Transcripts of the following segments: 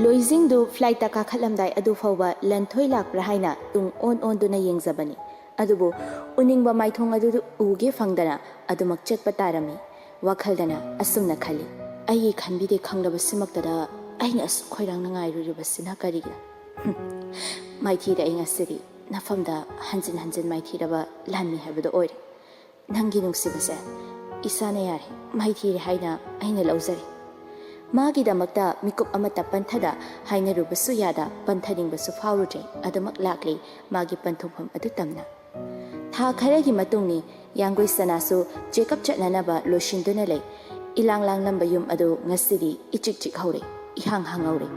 ꯂꯣꯏꯖꯤꯡꯗꯨ ꯐ꯭ꯂꯥꯏꯠꯇ ꯀꯥꯈꯠꯂꯝꯗꯥꯏ ꯑꯗꯨ ꯐꯥꯎꯕ ꯂꯟꯊꯣꯏ ꯂꯥꯛꯄ꯭ꯔꯥ ꯍꯥꯏꯅ ꯇꯨꯡ ꯑꯣꯟꯗꯨꯅ ꯌꯦꯡꯖꯕꯅꯤ꯫ ꯑꯗꯨꯕꯨ ꯎꯅꯤꯡꯕ ꯃꯥꯏꯊꯣꯡ ꯑꯗꯨ ꯎꯒꯦ ꯐꯪꯗꯅ ꯑꯗꯨꯃꯛ ꯆꯠꯄ ꯇꯥꯔꯝꯃꯤ꯫ ꯋꯥꯈꯜꯗꯅ ꯑꯁꯨꯝꯅ ꯈꯜꯂꯤ, ꯑꯩꯒꯤ ꯈꯟꯕꯤꯗꯦ ꯈꯪꯂꯕꯁꯤꯃꯛꯇꯗ ꯑꯩꯅ ꯑꯁꯨꯛ ꯈꯣꯏꯔꯥꯡꯅ ꯉꯥꯏꯔꯨꯔꯤꯕꯁꯤꯅ ꯀꯔꯤꯒꯤꯅꯣ? ꯃꯥꯏꯊꯤꯔꯦ ꯑꯩ ꯉꯁꯤꯗꯤ ꯅꯐꯝꯗ ꯍꯟꯖꯤꯟ ꯍꯟꯖꯤꯟ ꯃꯥꯏꯊꯤꯔꯕ ꯂꯥꯟꯃꯤ ꯍꯥꯏꯕꯗꯣ ꯑꯣꯏꯔꯦ꯫ ꯅꯪꯒꯤ ꯅꯨꯡꯁꯤꯕꯁꯦ ꯏꯁꯥꯅ ꯌꯥꯔꯦ, ꯃꯥꯏꯊꯤꯔꯦ ꯍꯥꯏꯅ ꯑꯩꯅ ꯂꯧꯖꯔꯦ꯫ ꯃꯥꯒꯤꯗꯃꯛꯇ ꯃꯤꯀꯨꯞ ꯑꯃꯠꯇ ꯄꯟꯊꯗ ꯍꯥꯏꯅꯔꯨꯕꯁꯨ ꯌꯥꯗ ꯄꯟꯊꯅꯤꯡꯕꯁꯨ ꯐꯥꯎꯔꯨꯗ꯭ꯔꯦ꯫ ꯑꯗꯨꯃꯛ ꯂꯥꯛꯂꯤ ꯃꯥꯒꯤ ꯄꯟꯊꯨꯡꯐꯝ ꯑꯗꯨ ꯇꯝꯅ꯫ ꯊꯥ ꯈꯔꯒꯤ ꯃꯇꯨꯡꯅꯤ ꯌꯥꯡꯒꯣꯏ ꯁꯅꯥꯁꯨ ꯆꯦꯛꯑꯞ ꯆꯠꯅꯅꯕ ꯂꯣꯏꯁꯤꯟꯗꯨꯅ ꯂꯩ꯫ ꯏꯂꯥꯡ ꯂꯥꯡꯂꯝꯕ ꯌꯨꯝ ꯑꯗꯨ ꯉꯁꯤꯗꯤ ꯏꯆꯤꯛ ꯆꯤꯛꯍꯧꯔꯦ, ꯏꯍꯥꯡ ꯍꯥꯡꯍꯧꯔꯦ꯫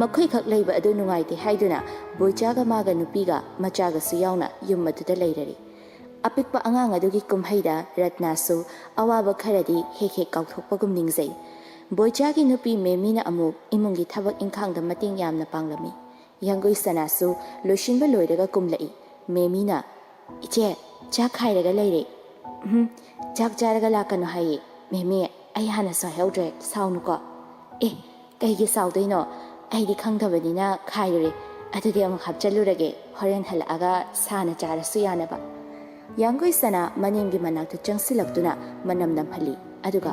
ꯃꯈꯣꯏꯈꯛ ꯂꯩꯕ ꯑꯗꯨ ꯅꯨꯡꯉꯥꯏꯇꯦ ꯍꯥꯏꯗꯨꯅ ꯕꯣꯏꯆꯥꯒ ꯃꯥꯒ ꯅꯨꯄꯤꯒ ꯃꯆꯥꯒꯁꯨ ꯌꯥꯎꯅ ꯌꯨꯝ ꯑꯗꯨꯗ ꯂꯩꯔꯔꯤ꯫ ꯑꯄꯤꯛꯄ ꯑꯉꯥꯡ ꯑꯗꯨꯒꯤ ꯀꯨꯝꯍꯩꯗ ꯔꯠꯅꯥꯁꯨ ꯑꯋꯥꯕ ꯈꯔꯗꯤ ꯍꯦꯛ ꯍꯦꯛ ꯀꯥꯎꯊꯣꯛꯄꯒꯨꯝ ꯅꯤꯡꯖꯩ꯫ ꯕꯣꯏꯆꯥꯒꯤ ꯅꯨꯄꯤ ꯃꯦꯃꯤꯅ ꯑꯃꯨꯛ ꯏꯃꯨꯡꯒꯤ ꯊꯕꯛ ꯏꯪꯈꯥꯡꯗ ꯃꯇꯦꯡ ꯌꯥꯝꯅ ꯄꯥꯡꯂꯝꯃꯤ꯫ ꯌꯥꯡꯒꯣꯏ ꯁꯅꯥꯁꯨ ꯂꯣꯏꯁꯤꯟꯕ ꯂꯣꯏꯔꯒ ꯀꯨꯝꯂꯛꯏ꯫ ꯃꯦꯃꯤꯅ, ꯏꯆꯦ ꯆꯥꯛ ꯈꯥꯏꯔꯒ ꯂꯩꯔꯦ꯫ ꯆꯥꯛ ꯆꯥꯔꯒ ꯂꯥꯛꯀꯅꯨ ꯍꯥꯏꯌꯦ꯫ ꯃꯦꯃꯤ, ꯑꯩ ꯍꯥꯟꯅꯁꯨ ꯍꯥꯏꯍꯧꯗ꯭ꯔꯦ, ꯁꯥꯎꯅꯨꯀꯣ꯫ ꯀꯩꯒꯤ ꯁꯥꯎꯗꯣꯏꯅꯣ? ꯑꯩꯗꯤ ꯈꯪꯗꯕꯅꯤꯅ ꯈꯥꯏꯔꯨꯔꯦ꯫ ꯑꯗꯨꯗꯤ ꯑꯃꯨꯛ ꯍꯥꯞꯆꯜꯂꯨꯔꯒꯦ, ꯍꯣꯔꯦꯟ ꯍꯜꯂꯛꯑꯒ ꯁꯥꯅ ꯆꯥꯔꯁꯨ ꯌꯥꯅꯕ꯫ ꯌꯥꯡꯒꯣꯏ ꯁꯅꯥ ꯃꯅꯦꯝꯒꯤ ꯃꯅꯥꯛꯇ ꯆꯪꯁꯤꯜꯂꯛꯇꯨꯅ ꯃꯅꯝ ꯅꯝꯍꯜꯂꯤ꯫ ꯑꯗꯨꯒ,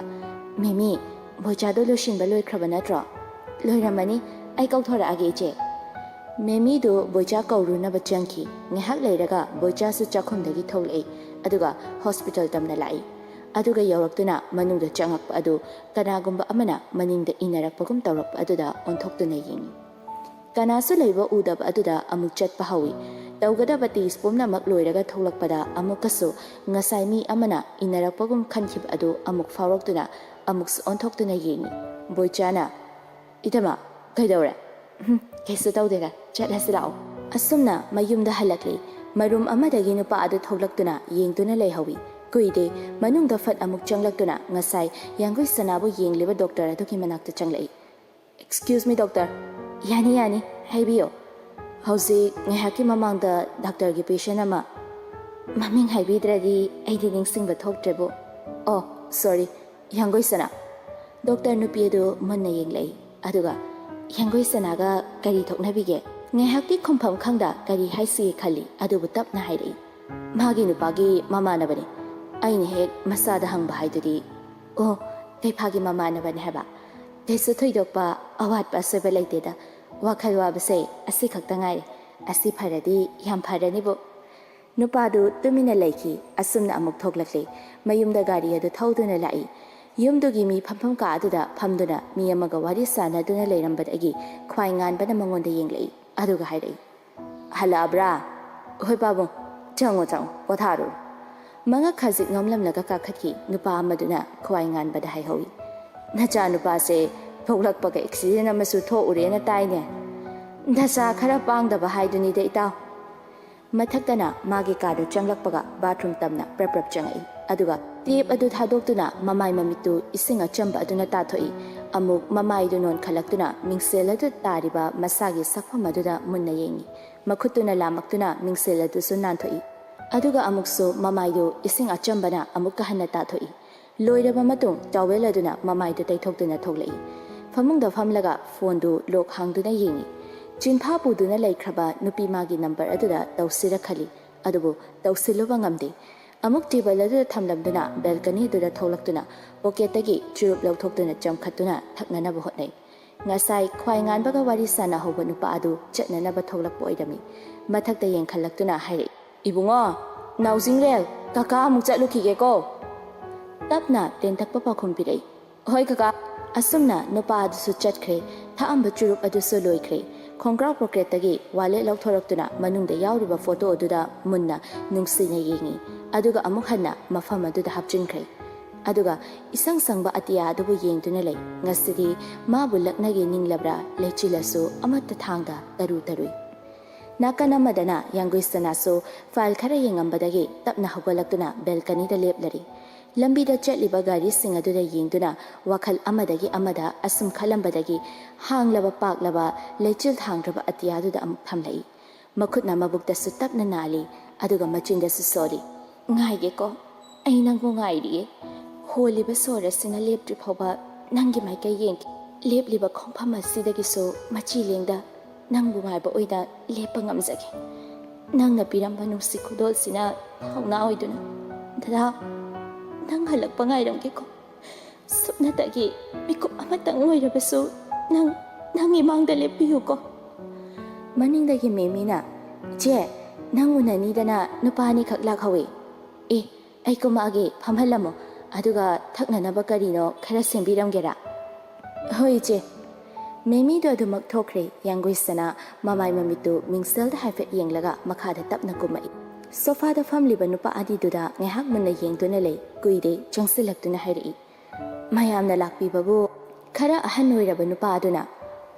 ꯃꯦꯃꯤ, ꯕꯣꯏꯆꯥꯗꯣ ꯂꯣꯏꯁꯤꯟꯕ ꯂꯣꯏꯈ꯭ꯔꯕ ꯅꯠꯇ꯭ꯔꯣ? ꯂꯣꯏꯔꯝꯃꯅꯤ, ꯑꯩ ꯀꯧꯊꯣꯔꯛꯑꯒꯦ ꯏꯆꯦ꯫ ꯃꯦꯃꯤꯗꯨ ꯕꯣꯏꯆꯥ ꯀꯧꯔꯨꯅꯕ ꯆꯪꯈꯤ꯫ ꯉꯥꯏꯍꯥꯛ ꯂꯩꯔꯒ ꯕꯣꯏꯆꯥꯁꯨ ꯆꯥꯛꯈꯨꯝꯗꯒꯤ ꯊꯣꯛꯂꯛꯏ꯫ ꯑꯗꯨꯒ ꯍꯣꯁꯄꯤꯇꯥꯜ ꯇꯝꯅ ꯂꯥꯛꯏ꯫ ꯑꯗꯨꯒ ꯌꯧꯔꯛꯇꯨꯅ ꯃꯅꯨꯡꯗ ꯆꯪꯉꯛꯄ ꯑꯗꯨ ꯀꯅꯥꯒꯨꯝꯕ ꯑꯃꯅ ꯃꯅꯤꯡꯗ ꯏꯟꯅꯔꯛꯄꯒꯨꯝ ꯇꯧꯔꯛꯄ ꯑꯗꯨꯗ ꯑꯣꯟꯊꯣꯛꯇꯨꯅ ꯌꯦꯡꯏ꯫ ꯀꯅꯥꯁꯨ ꯂꯩꯕ ꯎꯗꯕ ꯑꯗꯨꯗ ꯑꯃꯨꯛ ꯆꯠꯄ ꯍꯧꯏ꯫ ꯇꯧꯒꯗꯕ ꯇꯦꯁ ꯄꯨꯝꯅꯃꯛ ꯂꯣꯏꯔꯒ ꯊꯣꯛꯂꯛꯄꯗ ꯑꯃꯨꯛꯀꯁꯨ ꯉꯁꯥꯏ ꯃꯤ ꯑꯃꯅ ꯏꯟꯅꯔꯛꯄꯒꯨꯝ ꯈꯟꯈꯤꯕ ꯑꯗꯨ ꯑꯃꯨꯛ ꯐꯥꯎꯔꯛꯇꯨꯅ ꯑꯃꯨꯛꯁꯨ ꯑꯣꯟꯊꯣꯛꯇꯨꯅ ꯌꯦꯡꯏ꯫ ꯕꯣꯏꯆꯥꯅ, ꯏꯇꯃ, ꯀꯩꯗꯧꯔꯦ? ꯀꯩꯁꯨ ꯇꯧꯗꯦꯗ, ꯆꯠꯂꯁꯤ ꯂꯥꯛꯑꯣ꯫ ꯑꯁꯨꯝꯅ ꯃꯌꯨꯝꯗ ꯍꯜꯂꯛꯂꯤ꯫ ꯃꯔꯨꯝ ꯑꯃꯗꯒꯤ ꯅꯨꯄꯥ ꯑꯗꯨ ꯊꯣꯛꯂꯛꯇꯨꯅ ꯌꯦꯡꯗꯨꯅ ꯂꯩꯍꯧꯏ꯫ ꯀꯨꯏꯗꯦ ꯃꯅꯨꯡꯗ ꯐꯠ ꯑꯃꯨꯛ ꯆꯪꯂꯛꯇꯨꯅ ꯉꯁꯥꯏ ꯌꯥꯡꯒꯣꯏ ꯁꯅꯥꯕꯨ ꯌꯦꯡꯂꯤꯕ ꯗꯣꯛꯇꯔ ꯑꯗꯨꯒꯤ ꯃꯅꯥꯛꯇ ꯆꯪꯂꯛꯏ꯫ Excuse me doctor. ꯌꯥꯅꯤ ꯌꯥꯅꯤ, ꯍꯥꯏꯕꯤꯌꯣ꯫ ꯍꯧꯖꯤꯛ ꯉꯥꯏꯍꯥꯛꯀꯤ ꯃꯃꯥꯡꯗ ꯗꯥꯛꯇꯔꯒꯤ ꯄꯦꯁꯦꯟ ꯑꯃ, ꯃꯃꯤꯡ ꯍꯥꯏꯕꯤꯗ꯭ꯔꯗꯤ ꯑꯩꯗꯤ ꯅꯤꯡꯁꯤꯡꯕ ꯊꯣꯛꯇ꯭ꯔꯦꯕꯨ꯫ ꯁꯣꯔꯤ, ꯌꯥꯡꯒꯣꯏ ꯁꯅꯥ꯫ ꯗꯣꯛꯇꯔ ꯅꯨꯄꯤ ꯑꯗꯨ ꯃꯨꯟꯅ ꯌꯦꯡꯂꯛꯏ꯫ ꯑꯗꯨꯒ, ꯌꯥꯡꯒꯣꯏ ꯁꯅꯥꯒ ꯀꯔꯤ ꯊꯣꯛꯅꯕꯤꯒꯦ? ꯉꯥꯏꯍꯥꯛꯇꯤ ꯈꯨꯝꯐꯝ ꯈꯪꯗ ꯀꯔꯤ ꯍꯥꯏꯁꯤꯒꯦ ꯈꯜꯂꯤ꯫ ꯑꯗꯨꯕꯨ ꯇꯞꯅ ꯍꯥꯏꯔꯛꯏ, ꯃꯥꯒꯤ ꯅꯨꯄꯥꯒꯤ ꯃꯃꯥꯟꯅꯕꯅꯤ꯫ ꯑꯩꯅ ꯍꯦꯛ ꯃꯁꯥꯗ ꯍꯪꯕ ꯍꯥꯏꯗꯨꯗꯤ, ꯀꯩꯐꯥꯒꯤ ꯃꯃꯥꯟꯅꯕꯅꯤ ꯍꯥꯏꯕ? ꯀꯩꯁꯨ ꯊꯣꯏꯗꯣꯛꯄ ꯑꯋꯥꯠꯄ ꯑꯁꯣꯏꯕ ꯂꯩꯇꯦꯗ꯫ ꯋꯥꯈꯜ ꯋꯥꯕꯁꯦ ꯑꯁꯤ ꯈꯛꯇ ꯉꯥꯏꯔꯦ꯫ ꯑꯁꯤ ꯐꯔꯗꯤ ꯌꯥꯝ ꯐꯔꯅꯤꯕꯨ꯫ ꯅꯨꯄꯥꯗꯨ ꯇꯨꯃꯤꯟꯅ ꯂꯩꯈꯤ꯫ ꯑꯁꯨꯝꯅ ꯑꯃꯨꯛ ꯊꯣꯛꯂꯛꯂꯤ꯫ ꯃꯌꯨꯝꯗ ꯒꯥꯔꯤ ꯑꯗꯨ ꯊꯧꯗꯨꯅ ꯂꯥꯛꯏ꯫ ꯌꯨꯝꯗꯨꯒꯤ ꯃꯤ ꯐꯝꯐꯝ ꯀꯥ ꯑꯗꯨꯗ ꯐꯝꯗꯨꯅ ꯃꯤ ꯑꯃꯒ ꯋꯥꯔꯤ ꯁꯥꯟꯅꯗꯨꯅ ꯂꯩꯔꯝꯕꯗꯒꯤ ꯈ꯭ꯋꯥꯏ ꯉꯥꯟꯕꯅ ꯃꯉꯣꯟꯗ ꯌꯦꯡꯂꯛꯏ꯫ ꯑꯗꯨꯒ ꯍꯥꯏꯔꯛꯏ, ꯍꯜꯂꯛꯑꯕ꯭ꯔꯥ? ꯍꯣꯏ ꯄꯥꯕꯨꯡ, ꯆꯪꯉꯣ ꯄꯣꯊꯥꯔꯨ꯫ ꯃꯉꯛ ꯈꯖꯤꯛ ꯅꯣꯝꯂꯝꯂꯒ ꯀꯥꯈꯠꯈꯤ꯫ ꯅꯨꯄꯥ ꯑꯃꯗꯨꯅ ꯈ꯭ꯋꯥꯏ ꯉꯥꯟꯕꯗ ꯍꯥꯏꯍꯧꯏ, ꯅꯆꯥ ꯅꯨꯄꯥꯁꯦ ꯊꯣꯛꯂꯛꯄꯒ ꯑꯦꯛꯁꯤꯗꯦꯟ ꯑꯃꯁꯨ ꯊꯣꯛꯎꯔꯦꯅ ꯇꯥꯏꯅꯦ꯫ ꯗꯁꯥ ꯈꯔ ꯄꯥꯡꯗꯕ ꯍꯥꯏꯗꯨꯅꯤꯗ ꯏꯇꯥꯎ꯫ ꯃꯊꯛꯇꯅ ꯃꯥꯒꯤ ꯀꯥꯗ ꯆꯪꯂꯛꯄꯒ ꯕꯥꯊꯔꯨꯝ ꯇꯝꯅ ꯄ꯭ꯔꯞ ꯆꯪꯉꯛꯏ꯫ ꯑꯗꯨꯒ ꯇꯦꯞ ꯑꯗꯨ ꯊꯥꯗꯣꯛꯇꯨꯅ ꯃꯃꯥꯏ ꯃꯃꯤꯠꯇꯨ ꯏꯁꯤꯡ ꯑꯆꯝꯕ ꯑꯗꯨꯅ ꯇꯥꯊꯣꯛꯏ꯫ ꯑꯃꯨꯛ ꯃꯃꯥꯏꯗꯨ ꯅꯣꯟꯈꯠꯂꯛꯇꯨꯅ ꯃꯤꯡꯁꯦꯜ ꯑꯗꯨ ꯇꯥꯔꯤꯕ ꯃꯁꯥꯒꯤ ꯁꯛꯐꯝ ꯑꯗꯨꯗ ꯃꯨꯟꯅ ꯌꯦꯡꯏ꯫ ꯃꯈꯨꯠꯇꯨꯅ ꯂꯥꯝꯃꯛꯇꯨꯅ ꯃꯤꯡꯁꯦꯜ ꯑꯗꯨꯁꯨ ꯅꯥꯟꯊꯣꯛꯏ꯫ ꯑꯗꯨꯒ ꯑꯃꯨꯛꯁꯨ ꯃꯃꯥꯏꯗꯨ ꯏꯁꯤꯡ ꯑꯆꯝꯕꯅ ꯑꯃꯨꯛꯀ ꯍꯟꯅ ꯇꯥꯊꯣꯛꯏ꯫ ꯂꯣꯏꯔꯕ ꯃꯇꯨꯡ ꯇꯥꯋꯦꯜ ꯑꯗꯨꯅ ꯃꯃꯥꯏꯗꯨ ꯇꯩꯊꯣꯛꯇꯨꯅ ꯊꯣꯛꯂꯛꯏ꯫ ꯐꯃꯨꯡꯗ ꯐꯝꯂꯒ ꯐꯣꯟꯗꯨ ꯂꯣꯛ ꯍꯥꯡꯗꯨꯅ ꯌꯦꯡꯏ꯫ ꯆꯤꯟꯐꯥ ꯄꯨꯗꯨꯅ ꯂꯩꯈ꯭ꯔꯕ ꯅꯨꯄꯤ ꯃꯥꯒꯤ ꯅꯝꯕꯔ ꯑꯗꯨꯗ ꯇꯧꯁꯤꯔ ꯈꯜꯂꯤ꯫ ꯑꯗꯨꯕꯨ ꯇꯧꯁꯤꯜꯂꯨꯕ ꯉꯝꯗꯦ꯫ ꯑꯃꯨꯛ ꯇꯦꯕꯜ ꯑꯗꯨꯗ ꯊꯝꯂꯝꯗꯨꯅ ꯕꯦꯜꯀꯅꯤꯗꯨꯗ ꯊꯣꯛꯂꯛꯇꯨꯅ ꯄꯣꯀꯦꯠꯇꯒꯤ ꯆꯨꯔꯨꯞ ꯂꯧꯊꯣꯛꯇꯨꯅ ꯆꯝꯈꯠꯇꯨꯅ ꯊꯛꯅꯅꯕ ꯍꯣꯠꯅꯩ꯫ ꯉꯁꯥꯏ ꯈ꯭ꯋꯥꯏ ꯉꯥꯟꯕꯒ ꯋꯥꯔꯤ ꯁꯥꯟꯅꯍꯧꯕ ꯅꯨꯄꯥ ꯑꯗꯨ ꯆꯠꯅꯅꯕ ꯊꯣꯛꯂꯛꯄ ꯑꯣꯏꯔꯝꯃꯤ꯫ ꯃꯊꯛꯇ ꯌꯦꯡꯈꯠꯂꯛꯇꯨꯅ ꯍꯥꯏꯔꯛꯏ, ꯏꯕꯨꯡꯉꯣ, ꯅꯥꯎꯖꯤꯡꯔꯦꯜ, ꯀꯀꯥ ꯑꯃꯨꯛ ꯆꯠꯂꯨꯈꯤꯒꯦꯀꯣ꯫ ꯇꯞꯅ ꯇꯦꯟꯇꯛꯄ ꯄꯥꯎꯈꯨꯝ ꯄꯤꯔꯛꯏ, ꯍꯣꯏ ꯀꯀꯥ꯫ ꯑꯁꯨꯝꯅ ꯅꯨꯄꯥ ꯑꯗꯨꯁꯨ ꯆꯠꯈ꯭ꯔꯦ꯫ ꯊꯛꯑꯝꯕ ꯆꯨꯔꯨꯞ ꯑꯗꯨꯁꯨ ꯂꯣꯏꯈ꯭ꯔꯦ꯫ ꯈꯣꯡꯒ꯭ꯔꯥꯎ ꯄꯣꯀꯦꯠꯇꯒꯤ ꯋꯥꯂꯦꯠ ꯂꯧꯊꯣꯔꯛꯇꯨꯅ ꯃꯅꯨꯡꯗ ꯌꯥꯎꯔꯤꯕ ꯐꯣꯇꯣ ꯑꯗꯨꯗ ꯃꯨꯟꯅ ꯅꯨꯡꯁꯤꯅ ꯌꯦꯡꯏ꯫ ꯑꯗꯨꯒ ꯑꯃꯨꯛ ꯍꯟꯅ ꯃꯐꯝ ꯑꯗꯨꯗ ꯍꯥꯞꯆꯤꯟꯈ꯭ꯔꯦ꯫ ꯑꯗꯨꯒ ꯏꯁꯪ ꯁꯪꯕ ꯑꯇꯤꯌꯥ ꯑꯗꯨꯕꯨ ꯌꯦꯡꯗꯨꯅ ꯂꯩ꯫ ꯉꯁꯤꯗꯤ ꯃꯥꯕꯨ ꯂꯛꯅꯒꯦ ꯅꯤꯡꯂꯕ꯭ꯔꯥ ꯂꯩꯆꯤꯜꯂꯁꯨ ꯑꯃꯠꯇ ꯊꯥꯡꯗ ꯇꯔꯨꯏ꯫ ꯅꯥꯀꯟ ꯑꯃꯗꯅ ꯌꯥꯡꯒꯣꯏ ꯁꯅꯥꯁꯨ ꯐꯥꯏꯜ ꯈꯔ ꯌꯦꯡꯉꯝꯕꯗꯒꯤ ꯇꯞꯅ ꯍꯧꯒꯠꯂꯛꯇꯨꯅ ꯕꯦꯜꯀꯅꯤꯗ ꯂꯦꯞꯂꯔꯤ꯫ ꯂꯝꯕꯤꯗ ꯆꯠꯂꯤꯕ ꯒꯥꯔꯤꯁꯤꯡ ꯑꯗꯨꯗ ꯌꯦꯡꯗꯨꯅ ꯋꯥꯈꯜ ꯑꯃꯗꯒꯤ ꯑꯃꯗ ꯑꯁꯨꯝ ꯈꯜꯂꯝꯕꯗꯒꯤ ꯍꯥꯡꯂꯕ ꯄꯥꯛꯂꯕ ꯂꯩꯆꯤꯜ ꯊꯥꯡꯗ꯭ꯔꯕ ꯑꯇꯤꯌꯥꯗꯨꯗ ꯑꯃꯨꯛ ꯊꯝꯂꯛꯏ꯫ ꯃꯈꯨꯠꯅ ꯃꯕꯨꯛꯇꯁꯨ ꯇꯞꯅ ꯅꯥꯜꯂꯤ꯫ ꯑꯗꯨꯒ ꯃꯆꯤꯟꯗꯁꯨ ꯁꯣꯜꯂꯤ, ꯉꯥꯏꯒꯦꯀꯣ, ꯑꯩ ꯅꯪꯕꯨ ꯉꯥꯏꯔꯤꯌꯦ꯫ ꯍꯣꯜꯂꯤꯕ ꯁꯣꯔ ꯑꯁꯤꯅ ꯂꯦꯞꯇ꯭ꯔꯤ ꯐꯥꯎꯕ ꯅꯪꯒꯤ ꯃꯥꯏꯀꯩ ꯌꯦꯡꯈꯤ꯫ ꯂꯦꯞꯂꯤꯕ ꯈꯣꯡꯐꯝ ꯑꯁꯤꯗꯒꯤꯁꯨ ꯃꯆꯤ ꯂꯦꯡꯗ ꯅꯪꯕꯨ ꯉꯥꯏꯕ ꯑꯣꯏꯅ ꯂꯦꯞꯄ ꯉꯝꯖꯒꯦ ꯅꯪꯅ ꯄꯤꯔꯝꯕ ꯅꯨꯡꯁꯤ ꯈꯨꯗꯣꯜꯁꯤꯅ ꯊꯧꯅꯥ ꯑꯣꯏꯗꯨꯅ ꯗꯗꯥ ꯅꯪ ꯍꯜꯂꯛꯄ ꯉꯥꯏꯔꯝꯒꯦꯀꯣ ꯁꯨꯞꯅꯇꯒꯤ ꯃꯤꯀꯨꯞ ꯑꯃꯇꯪ ꯑꯣꯏꯔꯕꯁꯨ ꯅꯪ ꯏꯃꯥꯡꯗ ꯂꯦꯞꯄꯤꯌꯨꯀꯣ ꯃꯅꯤꯡꯗꯒꯤ ꯃꯦꯃꯤꯅ ꯏꯆꯦ ꯅꯪ ꯎꯅꯅꯤꯗꯅ ꯅꯨꯄꯥ ꯑꯅꯤꯈꯛ ꯂꯥꯛꯍꯧꯏ ꯑꯦ ꯑꯩ ꯀꯨꯝꯃꯛꯑꯒꯦ ꯐꯝꯍꯜꯂꯝꯃꯣ ꯑꯗꯨꯒ ꯊꯛꯅꯅꯕ ꯀꯔꯤꯅꯣ ꯈꯔ ꯁꯦꯝꯕꯤꯔꯝꯒꯦꯔꯥ ꯍꯣꯏ ꯏꯆꯦ ꯃꯦꯃꯤꯗꯣ ꯑꯗꯨꯃꯛ ꯊꯣꯛꯈ꯭ꯔꯦ ꯌꯥꯡꯒꯣꯏꯁꯅꯥ ꯃꯃꯥꯏ ꯃꯃꯤꯠꯇꯨ ꯃꯤꯡꯁꯦꯜꯗ ꯍꯥꯏꯐꯦꯠ ꯌꯦꯡꯂꯒ ꯃꯈꯥꯗ ꯇꯞꯅ ꯀꯨꯝꯃꯛꯏ ꯁꯣꯐꯥꯗ ꯐꯝꯂꯤꯕ ꯅꯨꯄꯥ ꯑꯅꯤꯗꯨꯗ ꯉꯥꯏꯍꯥꯛ ꯃꯨꯟꯅ ꯌꯦꯡꯗꯨꯅ ꯂꯩ ꯀꯨꯏꯔꯦ ꯆꯪꯁꯤꯜꯂꯛꯇꯨꯅ ꯍꯥꯏꯔꯛꯏ ꯃꯌꯥꯝꯅ ꯂꯥꯛꯄꯤꯕꯕꯨ ꯈꯔ ꯑꯍꯟ ꯑꯣꯏꯔꯕ ꯅꯨꯄꯥ ꯑꯗꯨꯅ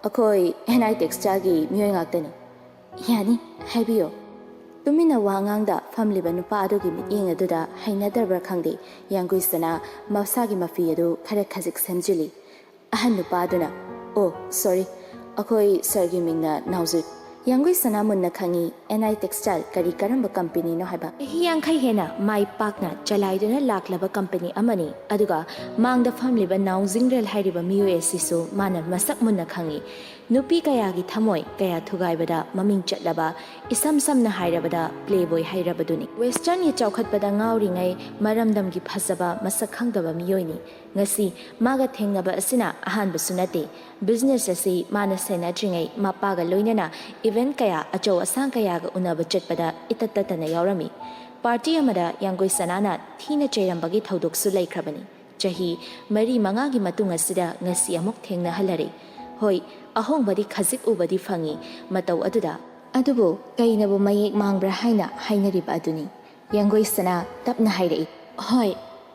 ꯑꯩꯈꯣꯏ NI ꯇꯦꯛꯁꯇꯥꯏꯜꯒꯤ ꯃꯤꯑꯣꯏ ꯉꯥꯛꯇꯅꯤ ꯌꯥꯅꯤ ꯍꯥꯏꯕꯤꯌꯣ ꯇꯨꯃꯤꯟꯅ ꯋꯥ ꯉꯥꯡꯗ ꯐꯝꯂꯤꯕ ꯅꯨꯄꯥ ꯑꯗꯨꯒꯤ ꯃꯤꯠꯌꯦꯡ ꯑꯗꯨꯗ ꯍꯩꯅꯗꯕ꯭ꯔꯥ ꯈꯪꯗꯦ ꯌꯥꯡꯒꯣꯏꯁꯅꯥ ꯃꯁꯥꯒꯤ ꯃꯐꯤ ꯑꯗꯨ ꯈꯔ ꯈꯖꯤꯛ ꯁꯦꯝꯖꯤꯜꯂꯤ ꯑꯍꯟ ꯅꯨꯄꯥ ꯑꯗꯨꯅ ꯑꯣ ꯁꯣꯔꯤ ꯑꯩꯈꯣꯏ ꯁꯔꯒꯤ ꯃꯤꯡꯅ ꯅꯥꯎꯖꯨ ꯌꯥꯡꯒꯣꯏꯁꯅꯥ ꯃꯨꯟꯅ ꯈꯪꯉꯤ NI ꯇꯦꯛꯁꯇꯥꯏꯜ ꯀꯔꯝꯕ ꯀꯝꯄꯦꯅꯤꯅꯣ ꯍꯥꯏꯕ ꯆꯍꯤ 50 ꯍꯦꯟꯅ ꯃꯥꯏ ꯄꯥꯛꯅ ꯆꯂꯥꯏꯗꯨꯅ ꯂꯥꯛꯂꯕ ꯀꯝꯄꯦꯅꯤ ꯑꯃꯅꯤ ꯑꯗꯨꯒ ꯃꯥꯡꯗ ꯐꯝꯂꯤꯕ ꯅꯥꯎꯖꯤꯡꯔꯦꯜ ꯍꯥꯏꯔꯤꯕ ꯃꯤꯑꯣꯏ ꯑꯁꯤꯁꯨ ꯃꯥꯅ ꯃꯁꯛ ꯃꯨꯟꯅ ꯈꯪꯉꯤ ꯅꯨꯄꯤ ꯀꯌꯥꯒꯤ ꯊꯃꯣꯏ ꯀꯌꯥ ꯊꯨꯒꯥꯏꯕꯗ ꯃꯃꯤꯡ ꯆꯠꯂꯕ ꯏꯁꯝ ꯁꯝꯅ ꯍꯥꯏꯔꯕꯗ ꯄ꯭ꯂꯦꯕꯣꯏ ꯍꯥꯏꯔꯕꯗꯨꯅꯤ ꯋꯦꯁꯇꯔꯟꯒꯤ ꯆꯥꯎꯈꯠꯄꯗ ꯉꯥꯎꯔꯤꯉꯩ ꯃꯔꯝꯗꯝꯒꯤ ꯐꯖꯕ ꯃꯁꯛ ꯈꯪꯗꯕ ꯃꯤꯑꯣꯏꯅꯤ ꯉꯁꯤ ꯃꯥꯒ ꯊꯦꯡꯅꯕ ꯑꯁꯤꯅ ꯑꯍꯥꯟꯕꯁꯨ ꯅꯠꯇꯦ ꯕꯤꯖꯤꯅꯦꯁ ꯑꯁꯤ ꯃꯥꯅ ꯁꯦꯟꯅꯗ꯭ꯔꯤꯉꯩ ꯃꯄꯥꯒ ꯂꯣꯏꯅꯅ ꯏꯚꯦꯟꯠ ꯀꯌꯥ ꯑꯆꯧ ꯑꯁꯥꯡ ꯀꯌꯥꯒ ꯎꯅꯕ ꯆꯠꯄꯗ ꯏꯇꯠ ꯇꯠꯇꯅ ꯌꯥꯎꯔꯝꯃꯤ ꯄꯥꯔꯇꯤ ꯑꯃꯗ ꯌꯥꯡꯒꯣꯏꯁꯅꯥꯅ ꯊꯤꯅ ꯆꯩꯔꯝꯕꯒꯤ ꯊꯧꯗꯣꯛꯁꯨ ꯂꯩꯈ꯭ꯔꯕꯅꯤ ꯆꯍꯤ 4-5ꯒꯤ ꯃꯇꯨꯡ ꯑꯁꯤꯗ ꯉꯁꯤ ꯑꯃꯨꯛ ꯊꯦꯡꯅꯍꯜꯂꯔꯦ ꯍꯣꯏ ꯑꯍꯣꯡꯕꯗꯤ ꯈꯖꯤꯛ ꯎꯕꯗꯤ ꯐꯪꯉꯤ ꯃꯇꯧ ꯑꯗꯨꯗ ꯑꯗꯨꯕꯨ ꯀꯩꯅꯕꯨ ꯃꯌꯦꯛ ꯃꯥꯡꯕ꯭ꯔꯥ ꯍꯥꯏꯅ ꯍꯥꯏꯅꯔꯤꯕ ꯑꯗꯨꯅꯤ ꯌꯥꯡꯒꯣꯏꯁꯅꯥ ꯇꯞꯅ ꯍꯥꯏꯔꯛꯏ ꯍꯣꯏ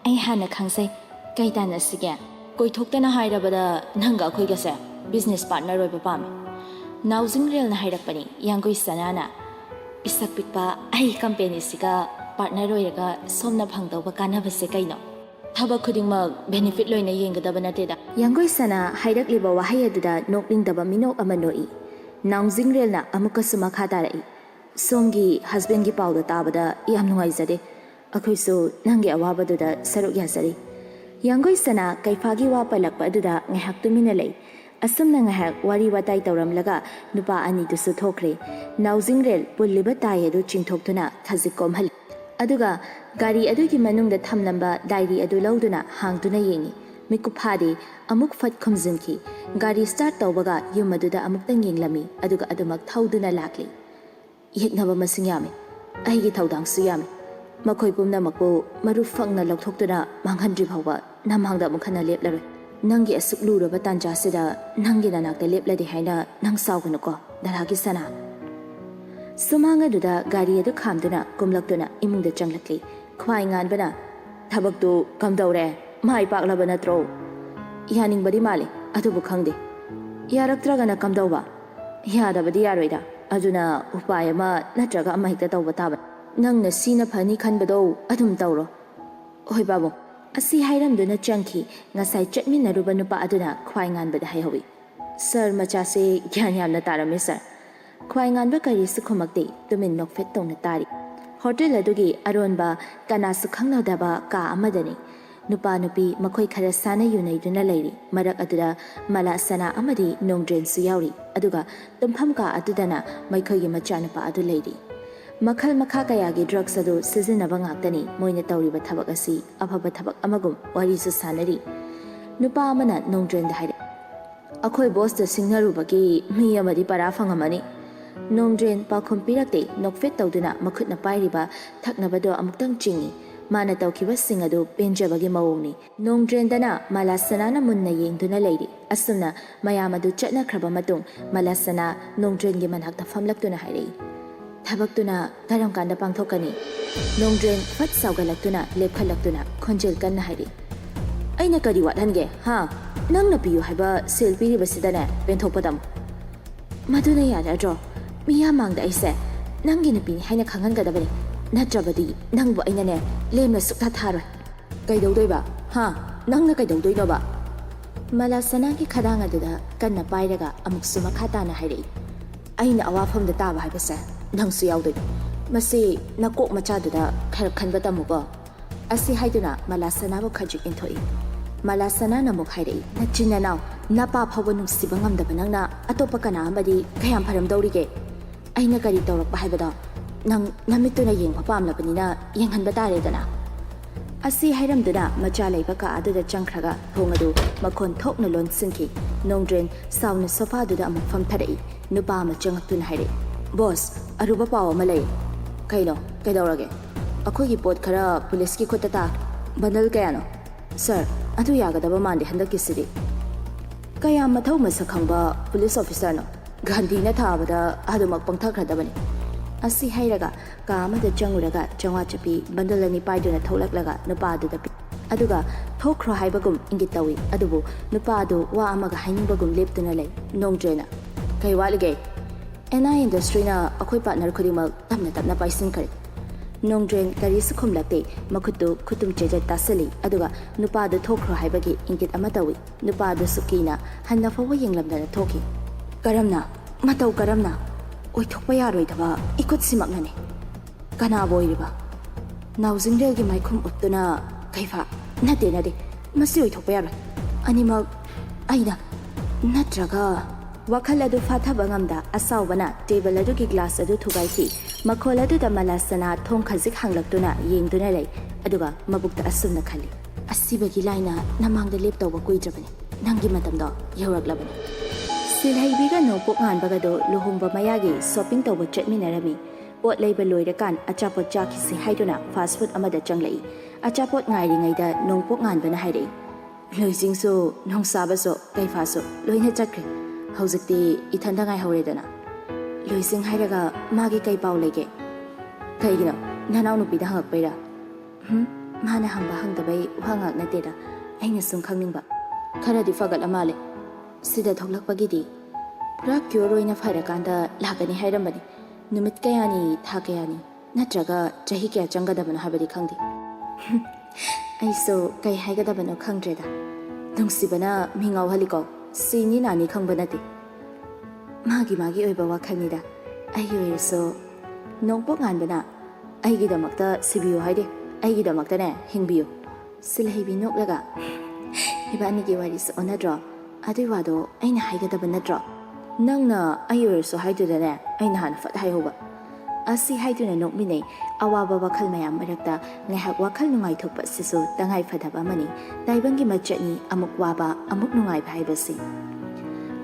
ꯑꯩ ꯍꯥꯟꯅ ꯈꯪꯖꯩ ꯀꯩ ꯇꯥꯟꯅꯁꯤꯒꯦ ꯀꯣꯏꯊꯣꯛꯇꯅ ꯍꯥꯏꯔꯕꯗ ꯅꯪꯒ ꯑꯩꯈꯣꯏꯒꯁꯦ ꯕꯤꯖꯤꯅꯦꯁ ꯄꯥꯔꯠꯅꯔ ꯑꯣꯏꯕ ꯄꯥꯝꯃꯤ ꯅꯥꯎꯖꯤꯡꯔꯦꯜꯅ ꯍꯥꯏꯔꯛꯄꯅꯤ ꯌꯥꯡꯒꯣꯏꯁꯅꯥꯅ ꯄꯤꯁꯛ ꯄꯤꯛꯄ ꯑꯩ ꯀꯝꯄꯦꯅꯤꯁꯤꯒ ꯄꯥꯔꯠꯅꯔ ꯑꯣꯏꯔꯒ ꯁꯣꯝꯅ ꯐꯪꯗꯧꯕ ꯀꯥꯟꯅꯕꯁꯦ ꯀꯩꯅꯣ ꯊꯕꯛ ꯈꯨꯗꯤꯡꯃꯛ ꯕꯦꯅꯤꯐꯤꯠ ꯂꯣꯏꯅ ꯌꯦꯡꯒꯗꯕ ꯅꯠꯇꯦꯗ ꯌꯥꯡꯒꯣꯏꯁꯅꯥ ꯍꯥꯏꯔꯛꯂꯤꯕ ꯋꯥꯍꯩ ꯑꯗꯨꯗ ꯅꯣꯛꯅꯤꯡꯗꯕ ꯃꯤꯅꯣꯛ ꯑꯃ ꯅꯣꯛꯏ ꯅꯥꯎꯖꯤꯡꯔꯦꯜꯅ ꯑꯃꯨꯛꯀꯁꯨ ꯃꯈꯥ ꯇꯥꯔꯛꯏ ꯁꯣꯝꯒꯤ ꯍꯁꯕꯦꯟꯒꯤ ꯄꯥꯎꯗ ꯇꯥꯕꯗ ꯌꯥꯝ ꯅꯨꯡꯉꯥꯏꯖꯗꯦ ꯑꯩꯈꯣꯏꯁꯨ ꯅꯪꯒꯤ ꯑꯋꯥꯕꯗꯨꯗ ꯁꯔꯨꯛ ꯌꯥꯖꯔꯤ ꯌꯥꯡꯒꯣꯏꯁꯅꯥ ꯀꯩꯐꯥꯒꯤ ꯋꯥ ꯄꯜꯂꯛꯄ ꯑꯗꯨꯗ ꯉꯥꯏꯍꯥꯛ ꯇꯨꯃꯤꯟꯅ ꯂꯩ ꯑꯁꯨꯝꯅ ꯉꯥꯏꯍꯥꯛ ꯋꯥꯔꯤ ꯋꯥꯇꯥꯏ ꯇꯧꯔꯝꯂꯒ ꯅꯨꯄꯥ ꯑꯅꯤꯗꯨꯁꯨ ꯊꯣꯛꯈ꯭ꯔꯦ ꯅꯥꯎꯖꯤꯡꯔꯦꯜ ꯄꯨꯜꯂꯤꯕ ꯇꯥꯏ ꯑꯗꯨ ꯆꯤꯡꯊꯣꯛꯇꯨꯅ ꯈꯖꯤꯛ ꯀꯣꯝꯍꯜꯂꯤ ꯑꯗꯨꯒ ꯒꯥꯔꯤ ꯑꯗꯨꯒꯤ ꯃꯅꯨꯡꯗ ꯊꯝꯂꯝꯕ ꯗꯥꯏꯔꯤ ꯑꯗꯨ ꯂꯧꯗꯨꯅ ꯍꯥꯡꯗꯨꯅ ꯌꯦꯡꯉꯤ ꯃꯤꯀꯨꯞ ꯐꯥꯗꯦ ꯑꯃꯨꯛ ꯐꯠ ꯈꯨꯝꯖꯤꯟꯈꯤ ꯒꯥꯔꯤ ꯁ꯭ꯇꯥꯔꯠ ꯇꯧꯕꯒ ꯌꯨꯝ ꯑꯗꯨꯗ ꯑꯃꯨꯛꯇꯪ ꯌꯦꯡꯂꯝꯃꯤ ꯑꯗꯨꯒ ꯑꯗꯨꯃꯛ ꯊꯧꯗꯨꯅ ꯂꯥꯛꯂꯤ ꯌꯦꯛꯅꯕ ꯃꯁꯤꯡ ꯌꯥꯝꯃꯤ ꯑꯩꯒꯤ ꯊꯧꯗꯥꯡꯁꯨ ꯌꯥꯝꯃꯤ ꯃꯈꯣꯏ ꯄꯨꯝꯅꯃꯛꯄꯨ ꯃꯔꯨ ꯐꯪꯅ ꯂꯧꯊꯣꯛꯇꯨꯅ ꯃꯥꯡꯍꯟꯗ꯭ꯔꯤ ꯐꯥꯎꯕ ꯅꯃꯥꯡꯗ ꯑꯃꯨꯛ ꯍꯟꯅ ꯂꯦꯞꯂꯔꯣꯏ ꯅꯪꯒꯤ ꯑꯁꯨꯛ ꯂꯨꯔꯕ ꯇꯥꯟꯖꯥꯁꯤꯗ ꯅꯪꯒꯤ ꯅꯅꯥꯛꯇ ꯂꯦꯞꯂꯗꯤ ꯍꯥꯏꯅ ꯅꯪ ꯁꯥꯎꯒꯅꯨꯀꯣ ꯗꯔꯥꯒꯤ ꯁꯅꯥ ꯁꯨꯃꯥꯡ ꯑꯗꯨꯗ ꯒꯥꯔꯤ ꯑꯗꯨ ꯈꯥꯝꯗꯨꯅ ꯀꯨꯝꯂꯛꯇꯨꯅ ꯏꯃꯨꯡꯗ ꯆꯪꯂꯛꯂꯤ ꯈ꯭ꯋꯥꯏ ꯉꯥꯟꯕꯅ ꯊꯕꯛꯇꯨ ꯀꯝꯗꯧꯔꯦ ꯃꯥꯏ ꯄꯥꯛꯂꯕ ꯅꯠꯇ꯭ꯔꯣ ꯌꯥꯅꯤꯡꯕꯗꯤ ꯃꯥꯜꯂꯤ ꯑꯗꯨꯕꯨ ꯈꯪꯗꯦ ꯌꯥꯔꯛꯇ꯭ꯔꯒꯅ ꯀꯝꯗꯧꯕ ꯌꯥꯗꯕꯗꯤ ꯌꯥꯔꯣꯏꯗ ꯑꯗꯨꯅ ꯎꯄꯥꯏ ꯑꯃ ꯅꯠꯇ꯭ꯔꯒ ꯑꯃ ꯍꯦꯛꯇ ꯇꯧꯕ ꯇꯥꯕ ꯅꯪꯅ ꯁꯤꯅ ꯐꯅꯤ ꯈꯟꯕꯗꯣ ꯑꯗꯨꯝ ꯇꯧꯔꯣ ꯍꯣꯏ ꯕꯥꯕꯨ ꯑꯁꯤ ꯍꯥꯏꯔꯝꯗꯨꯅ ꯆꯪꯈꯤ ꯉꯁꯥꯏ ꯆꯠꯃꯤꯟꯅꯔꯨꯕ ꯅꯨꯄꯥ ꯑꯗꯨꯅ ꯈ꯭ꯋꯥꯏ ꯉꯥꯟꯕꯗ ꯍꯥꯏꯍꯧꯏ ꯁꯔ ꯃꯆꯥꯁꯦ ꯒ꯭ꯌꯥꯟ ꯌꯥꯝꯅ ꯇꯥꯔꯝꯃꯤ ꯁꯔ ꯈ꯭ꯋꯥꯏ ꯉꯥꯟꯕ ꯀꯔꯤꯁꯨ ꯈꯨꯝꯃꯛꯇꯦ ꯇꯨꯃꯤꯟ ꯅꯣꯛꯐꯦꯠ ꯇꯧꯅ ꯇꯥꯔꯤ ꯍꯣꯇꯦꯜ ꯑꯗꯨꯒꯤ ꯑꯔꯣꯟꯕ ꯀꯅꯥꯁꯨ ꯈꯪꯅꯗꯕ ꯀꯥ ꯑꯃꯗꯅꯤ ꯅꯨꯄꯥ ꯅꯨꯄꯤ ꯃꯈꯣꯏ ꯈꯔ ꯁꯥꯟꯅ ꯌꯨꯅꯩꯗꯨꯅ ꯂꯩꯔꯤ ꯃꯔꯛ ꯑꯗꯨꯗ ꯃꯂꯥꯁꯅꯥ ꯑꯃꯗꯤ ꯅꯣꯡꯗ꯭ꯔꯦꯟꯁꯨ ꯌꯥꯎꯔꯤ ꯑꯗꯨꯒ ꯇꯨꯝꯐꯝ ꯀꯥ ꯑꯗꯨꯗꯅ ꯃꯈꯣꯏꯒꯤ ꯃꯆꯥꯅꯨꯄꯥ ꯑꯗꯨ ꯂꯩꯔꯤ ꯃꯈꯜ ꯃꯈꯥ ꯀꯌꯥꯒꯤ ꯗ꯭ꯔꯒꯁ ꯑꯗꯨ ꯁꯤꯖꯤꯟꯅꯕ ꯉꯥꯛꯇꯅꯤ ꯃꯣꯏꯅ ꯇꯧꯔꯤꯕ ꯊꯕꯛ ꯑꯁꯤ ꯑꯐꯕ ꯊꯕꯛ ꯑꯃꯒꯨꯝ ꯋꯥꯔꯤꯁꯨ ꯁꯥꯟꯅꯔꯤ नुपा नोंद्रेन अखोई बोस सिंगनरुबगी मी अमदी परा फंगमनी नोंद्रेन पाखुम पिरक्ते नोकफेट तौदुना मखुतना पाइरिबा थक्नबदो अमुक्तंग चिंगी माना तौखिबा सिंग अदु पेंजबगी मवोंगनी नोंद्रेनदना मलासनाना मुन्ना येंगदुना लैरि असुमना मयाम अदु चटनाख्रबा मतुंग मलासना नोंद्रेनगी मनहक्ता फमलक्तुना हाइरई थबक्तुना करम कांदा पांगथोकनी नोंद्रेन फट सावगलक्तुना लेपखलक्तुना खोंजेल कन्ना हाइरई अइना करी वाटहनगे हा नंगना पियु हाइबा सेल पिरिबसिदने पेंथोकपदम मदुना यादरो मिया मांगदा अइसे नंगी नपीनि हाइना खंगनगदबनी नत्रबदी नंगबो अइनाने लेमना सुक्था थारोय कैदौदोइबा हा नंगना कैदौदोइनोबा मलासनागी खदांग अदुदा कन्ना पाइरगा अमुकसु मखा ताना हाइरई अइना अवाफमदा ताबा हाइबसे नंगसु यावदोइ मसी नकोक मचादुदा खर खनबा तमुगो असी हाइदुना मलासनाबो खजिक इंथोई Malasana na muk hairei na chinna naw napa phawa nungsiba ngamdaba nangna atopa kana amadi kayam pharam dawrige aina kari tawrak ba haibada nang namituna yengba pamlabanina yenghanba tare dana asi hairamduna macha leiba ka aduda changkhraga thongadu makhon thokna lon sinki nongdren sauna sofa duda amuk pham tharei nupa ma changaktun hairei boss aruba pawa malai kaino kaidawrage akhogi pot khara police ki khota ta bandal kayano sir adu yagadaba mande handaki sidi kaya mathau masakhangba police officer no gandhi na thabada adumak pangthakradabani asi hairaga ka amada changuraga changwa chapi bandalani paiduna tholaklaga nupa aduda aduga thokro haibagum ingitawi adubu nupa adu wa amaga hainibagum leptuna lei nongdrena kai walige NI industry na akhoi partner khudima tamna paisin kare nongdren kari sukhum lakte makhutu khutum cheja tasali aduga nupa adu thokro haibagi ingit ama tawi nupa adu sukina hanna fawa yenglamdana thoki karamna matau karamna oi thokpa yaroi daba ikut simaknani kana boiriba nausingdel gi maikhum uttuna kaifa nade masi oi thokpa yaroi animak aina natraga wakhal adu fathaba ngamda asawbana table adu gi glass adu thugaiki makhol adu da malasana thong khazik hanglaktuna yengduna lei aduga mabukta asumna khali asibagi laina namangda lep tawba kuidrabani nangi matamdo yawraklabani silhaibiga nopok nganbaga do luhungba mayagi shopping tawba chatminarami pot leiba loirakan achapot chakhisi haiduna fast food amada changlei achapot ngairi ngaida nongpok nganbana hairei loisingso nongsabaso kaifaso loina chakre haujikti ithanda ngai hauredana loising hairaga magi kai paw lege kaigino nanau nupi da hangakpaira mana hangba hangdabai wangak nateda aina sum khangningba kharadi fagal amale sida thoklakpagidi pura kyoroina pharakanda lagani hairambani numit kayani tha kayani natraga chahi kya changadabana habadi khangdi aiso kai haigadabano khangdreda nungsibana mingau haliko sini nani khangbanati magi oiba wakhanida aigi oiso nongpok nganbana aigi damakta sibiyo haide aigi damakta ne hingbiyo silhaibi noklaga ibani gi wari so onadro adui wado aina haigadaba nadro nangna aigi oiso haidudane aina hana fat haihoba asi haiduna nokminei awaba wakhal mayam marakta ngahak wakhal nungai thokpa sisu tangai phadaba mani daibangi machani amuk waba amuk nungai bhaibasi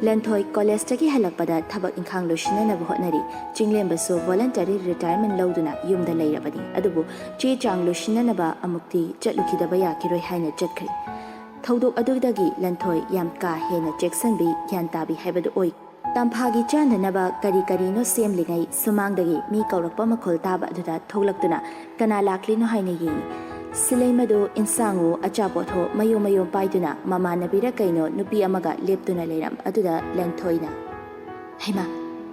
Lenthoi college taki halakpada thabak inkhang losinana bu hotnari chinglembasu voluntary retirement lawduna yumda leirabani adubu che chang losinana ba amukti chatlukidaba yakiroi haina chatkhri thodok adudagi lenthoi yam ka hena jackson bi gyan tabi haibadu oi tamphagi chandanaba kari no semlingai sumangdagi mi kaurakpa makhol taba aduda tholaktuna kana laklino haina yi Silaimadu insangu achapotho mayo paiduna mama nabira kaino nupi amaga leptuna leiram aduda lenthoina haima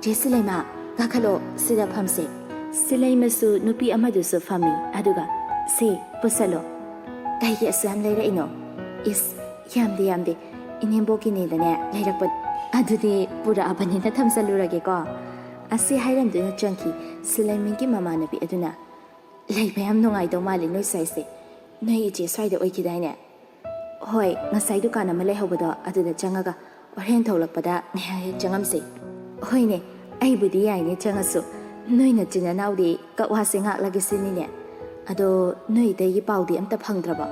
je silaima gakhalo sida phamse silaimasu nupi amadusu phami aduga se pusalo kaigi asam leira ino is yamde inembo kinedane leirakpa adudi pura abani na thamsalurage ko asi hairamduna changki silaimingi mama nabi aduna leibayam nongai do mali noi saise noi ije swaida oikidaine hoi ngasai dukan ama leihobado aduda changaga oren tholakpada nehai changamse hoine ai budi yaine changasu noina china naudi kawase ngak lagisinine ado noi dei paudi amta phangdraba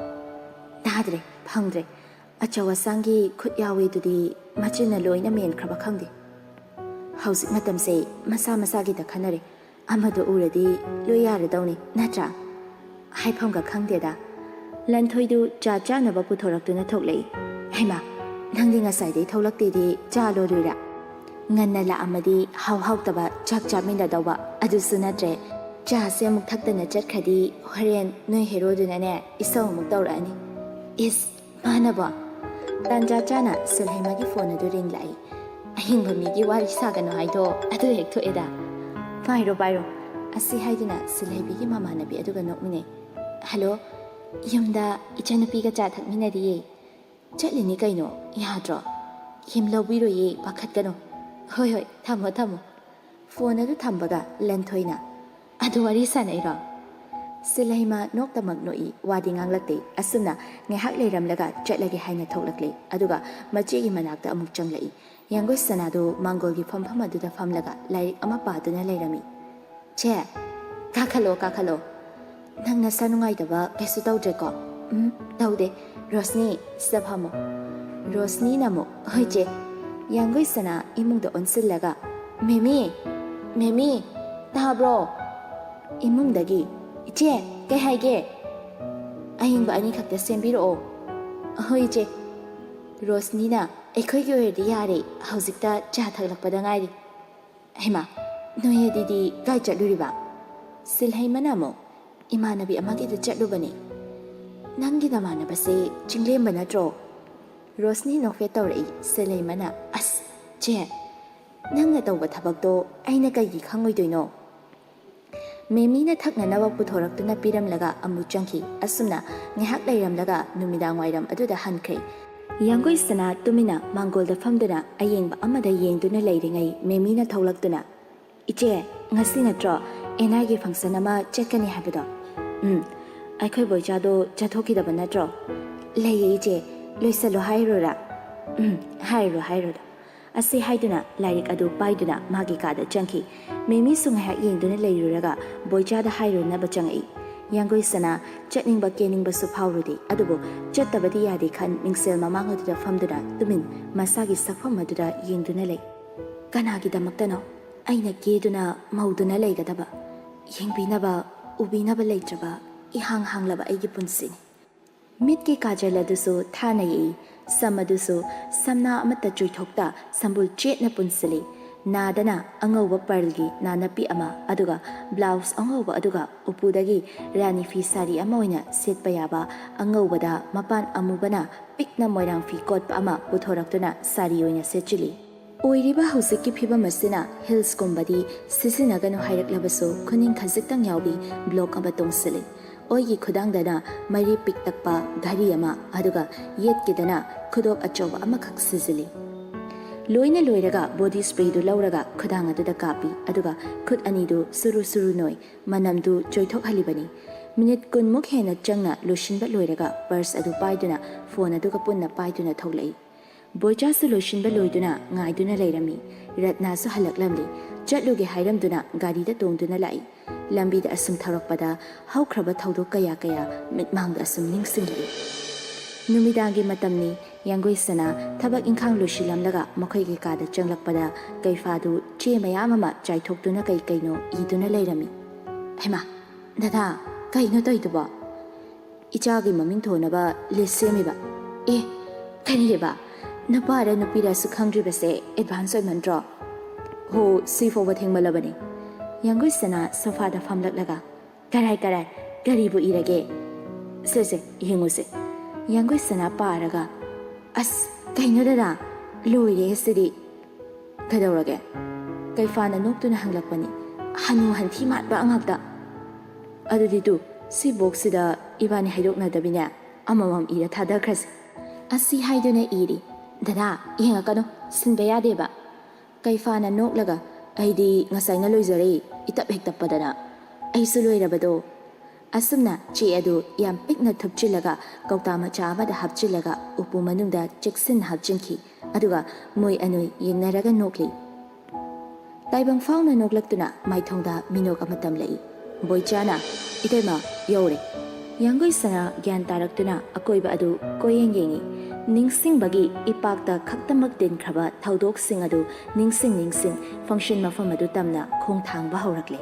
dadre phangdre achawa sangi khut yawe dudi machina loina men khraba khangde hausi matamse masa gi da khanare amado uradi loyare dawni natra haifamga khangdeda lanthoidu cha na ba puthoraktuna thoklei haima nangdi ngasai dei tholakte di cha lo rira nganna la amadi hau taba chak chamina dawa adu sunatre cha se muk thakta na chatkhadi horen noi hero duna ne isau muk tawrani is manaba tanja chana silhaima gi phone adu ring lai ahingba mi gi wari sagano haido adu hek tho eda pairo asi haiduna silhaibi gi mama nabi aduga nokmine hello yumda ichanupi ga cha thakminari chatlini kaino yadro him lobiro ye pakhat kano hoi thamo phone adu thambaga lenthoina adu wari sanairo Silhaima noktamak noi wadi nganglate asumna ngehak leiramlaga chetlage haina thoklakle aduga machegi manakta amuk changlai yangoi sanado mangolgi fampham aduda famlaga lairik ama paduna leirami che kakhalo nang na sanungai daba kesu tawje ko tawde Rosni sabhamo Rosni namo hoije yangoi sana imungda onsillaga memi tabro imungdagi Iche, kay haige. Ayun ba ani kakta sembiro? Ahoy iche. Rosnina, ekoy gyoy di yari. Hauzikta chathag lakpada ngay di. Hema, noye didi gay chatlu riba. Silhay manamo, imanabi amagi da chatlu bani. Nangi damana basi chinglem bana dro. Rosni nokfe tawrai silhay mana as. Che, nang na tawba tabag do ay na kay gikhangoy doy no. Memina thaknanaba puthoraktuna piramlaga amu changki asumna ngehak leiramlaga numidang wairam aduda hankhai yangoi sana tumina mangolda famduna ayengba amada yengduna leiringai memina tholaktuna iche ngasi natro enagi function ama checkani habado aikhoi boichado chathokidaba natro leiye iche loisalo hairora hairo Asi haiduna lairik adu paiduna magi kada changki memi sungai hak yengduna leiruraga boichada hairo na bachangai yangoi sana chatning ba kening ba suphaurudi adubo chattabadi yadi khan mingsel mamang aduda famduna tumin masagi sakpham aduda yengduna lei kanagi damaktano aina keduna mauduna leigadaba yengbinaba ubinaba leitraba ihang hanglaba aigi punsini mitki kajala dusu thanai Samadusu samna amata chuithokta sambul chetna punsali nadana angauba parlgi nanapi ama aduga blouse angauba aduga upudagi rani fi sari ama oina setpa yaba angaubada mapan amubana pikna moirang fi kotpa ama puthoraktuna sari oina setchili oiriba hausikki phibam asina hills kombadi sisinaganu hairaklabaso khuning khajiktang yawbi block aba tongsali Oigi khudangdana mari piktakpa ghari ama aduga yetkidana khudok achoba ama khaksizili loina loiraga body spray du lauraga khudang aduda kapi aduga khud ani du suru noi manam du choithok halibani minute kun muk hena changna lotion ba loiraga purse adu paiduna phone aduga punna paiduna thoglai boicha su lotion ba loiduna ngaiduna leirami ratna su halaklamli chatluge hairamduna gari da tongduna lai lambi da asum tharakpada haukraba thaudo kaya mitmang da asum ningsingli numidangi matamni yangoi sana thabak inkhang lushilamlaga makhoi ge ka da changlakpada kaifa du che mayam ama chaithokduna kaino iduna leirami hema dada kaino toiduba ichagi maming thonaba lesemiba kanireba napara nupira sukhangdribase advance mandro ho sifo watheng malabani Yangoi sana sofa da famlaklaga karai garibu irage se hinguse Yangoi sana paraga as kaino dada loire sidi kadawrage kaifana noktuna hanglakpani hanu hanthi matba angakta adudi tu si box da ibani haidokna dabina amamam ira thadakhras asi haiduna iri dada yengakano sinba yadeba kaifana noklaga Aidi ngasay na loizare itap hektapadana ay suloirabado asumna chi adu yam pikna thupchilaga kauta macha amada hapchilaga upu manungda cheksin hapchinki aduga moi anui yengnaraga nokli taibang fauna noklaktuna maithongda minok amatam lei boichana itema yore yangoi sana gyan taraktuna akoiba adu koyeng yengi ningsingbagi ipakta khaktamak din khraba thaudok sing adu ningsing function mafam adu tamna khongthang ba haurakle